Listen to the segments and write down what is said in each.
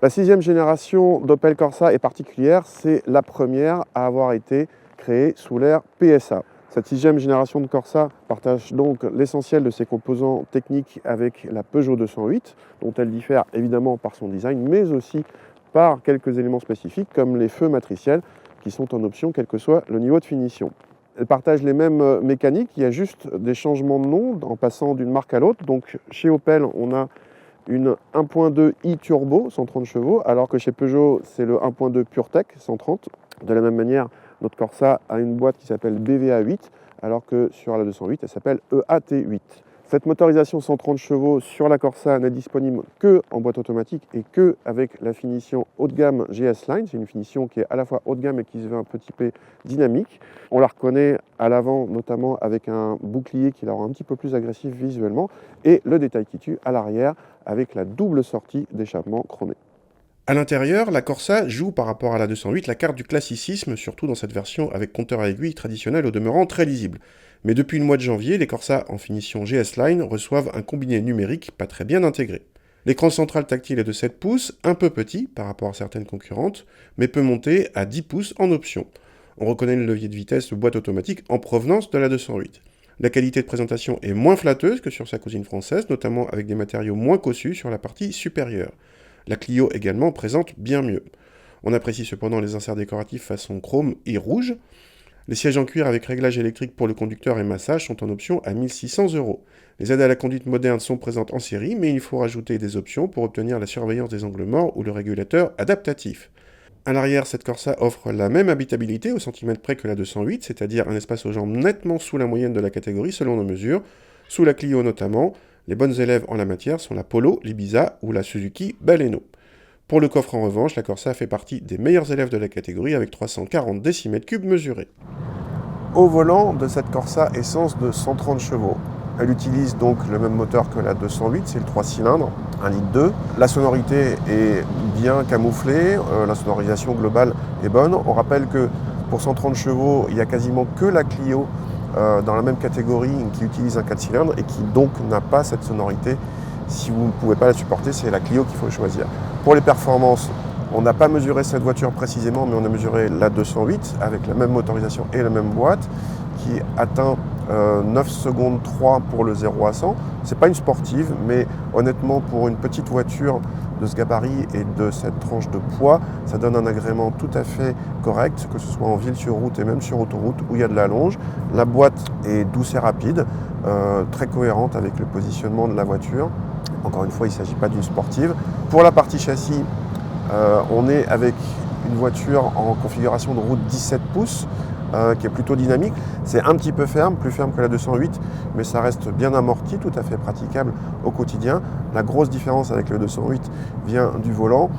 La 6e génération d'Opel Corsa est particulière, c'est la première à avoir été créée sous l'ère PSA. Cette 6e génération de Corsa partage donc l'essentiel de ses composants techniques avec la Peugeot 208, dont elle diffère évidemment par son design, mais aussi par quelques éléments spécifiques comme les feux matriciels qui sont en option quel que soit le niveau de finition. Elle partage les mêmes mécaniques, il y a juste des changements de nom en passant d'une marque à l'autre. Donc chez Opel, on a une 1.2 e-turbo 130 chevaux, alors que chez Peugeot, c'est le 1.2 PureTech 130. De la même manière, notre Corsa a une boîte qui s'appelle BVA8, alors que sur la 208, elle s'appelle EAT8. Cette motorisation 130 chevaux sur la Corsa n'est disponible que en boîte automatique et que avec la finition haut de gamme GS Line. C'est une finition qui est à la fois haut de gamme et qui se veut un petit peu dynamique. On la reconnaît à l'avant, notamment avec un bouclier qui la rend un petit peu plus agressif visuellement, et le détail qui tue à l'arrière avec la double sortie d'échappement chromée. À l'intérieur, la Corsa joue par rapport à la 208 la carte du classicisme, surtout dans cette version avec compteur à aiguille traditionnel au demeurant très lisible. Mais depuis le mois de janvier, les Corsa en finition GS Line reçoivent un combiné numérique pas très bien intégré. L'écran central tactile est de 7 pouces, un peu petit par rapport à certaines concurrentes, mais peut monter à 10 pouces en option. On reconnaît le levier de vitesse boîte automatique en provenance de la 208. La qualité de présentation est moins flatteuse que sur sa cousine française, notamment avec des matériaux moins cossus sur la partie supérieure. La Clio également présente bien mieux. On apprécie cependant les inserts décoratifs façon chrome et rouge. Les sièges en cuir avec réglage électrique pour le conducteur et massage sont en option à 1 600 €. Les aides à la conduite modernes sont présentes en série, mais il faut rajouter des options pour obtenir la surveillance des angles morts ou le régulateur adaptatif. À l'arrière, cette Corsa offre la même habitabilité au centimètre près que la 208, c'est-à-dire un espace aux jambes nettement sous la moyenne de la catégorie selon nos mesures. Sous la Clio notamment, les bonnes élèves en la matière sont la Polo, l'Ibiza ou la Suzuki Baleno. Pour le coffre en revanche, la Corsa fait partie des meilleurs élèves de la catégorie avec 340 décimètres cubes mesurés. Au volant de cette Corsa essence de 130 chevaux. Elle utilise donc le même moteur que la 208, c'est le 3 cylindres, 1,2 litre. La sonorité est bien camouflée, la sonorisation globale est bonne. On rappelle que pour 130 chevaux, il n'y a quasiment que la Clio dans la même catégorie qui utilise un 4 cylindres et qui donc n'a pas cette sonorité. Si vous ne pouvez pas la supporter, c'est la Clio qu'il faut choisir. Pour les performances, on n'a pas mesuré cette voiture précisément, mais on a mesuré la 208 avec la même motorisation et la même boîte qui atteint 9 secondes 3 pour le 0 à 100. C'est pas une sportive, mais honnêtement pour une petite voiture de ce gabarit et de cette tranche de poids, ça donne un agrément tout à fait correct, que ce soit en ville sur route et même sur autoroute où il y a de la longe. La boîte est douce et rapide, très cohérente avec le positionnement de la voiture. Encore une fois, il ne s'agit pas d'une sportive. Pour la partie châssis, on est avec une voiture en configuration de route 17 pouces, qui est plutôt dynamique. C'est un petit peu ferme, plus ferme que la 208, mais ça reste bien amorti, tout à fait praticable au quotidien. La grosse différence avec le 208 vient du volant,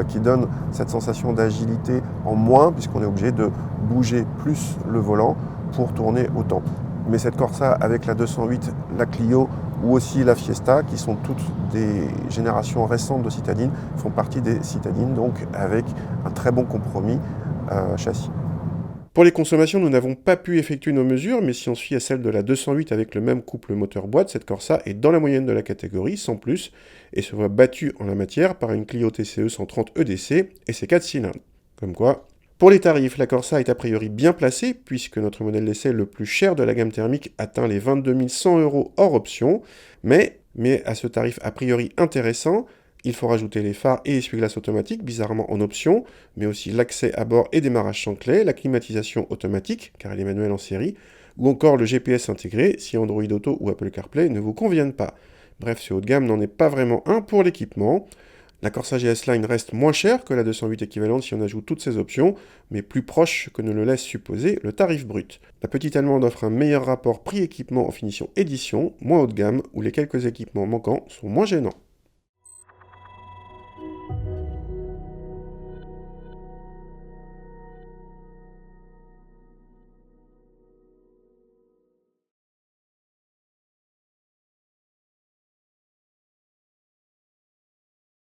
qui donne cette sensation d'agilité en moins, puisqu'on est obligé de bouger plus le volant pour tourner autant. Mais cette Corsa avec la 208, la Clio ou aussi la Fiesta, qui sont toutes des générations récentes de citadines, font partie des citadines, donc avec un très bon compromis châssis. Pour les consommations, nous n'avons pas pu effectuer nos mesures, mais si on se fie à celle de la 208 avec le même couple moteur-boîte, cette Corsa est dans la moyenne de la catégorie, sans plus, et se voit battue en la matière par une Clio TCE 130 EDC et ses 4 cylindres. Comme quoi. Pour les tarifs, la Corsa est a priori bien placée, puisque notre modèle d'essai le plus cher de la gamme thermique atteint les 22 100 € hors option, mais à ce tarif a priori intéressant, il faut rajouter les phares et essuie-glaces automatiques, bizarrement en option, mais aussi l'accès à bord et démarrage sans clé, la climatisation automatique, car elle est manuelle en série, ou encore le GPS intégré, si Android Auto ou Apple CarPlay ne vous conviennent pas. Bref, ce haut de gamme n'en est pas vraiment un pour l'équipement. La Corsa GS Line reste moins chère que la 208 équivalente si on ajoute toutes ces options, mais plus proche que ne le laisse supposer le tarif brut. La petite allemande offre un meilleur rapport prix-équipement en finition édition, moins haut de gamme, où les quelques équipements manquants sont moins gênants.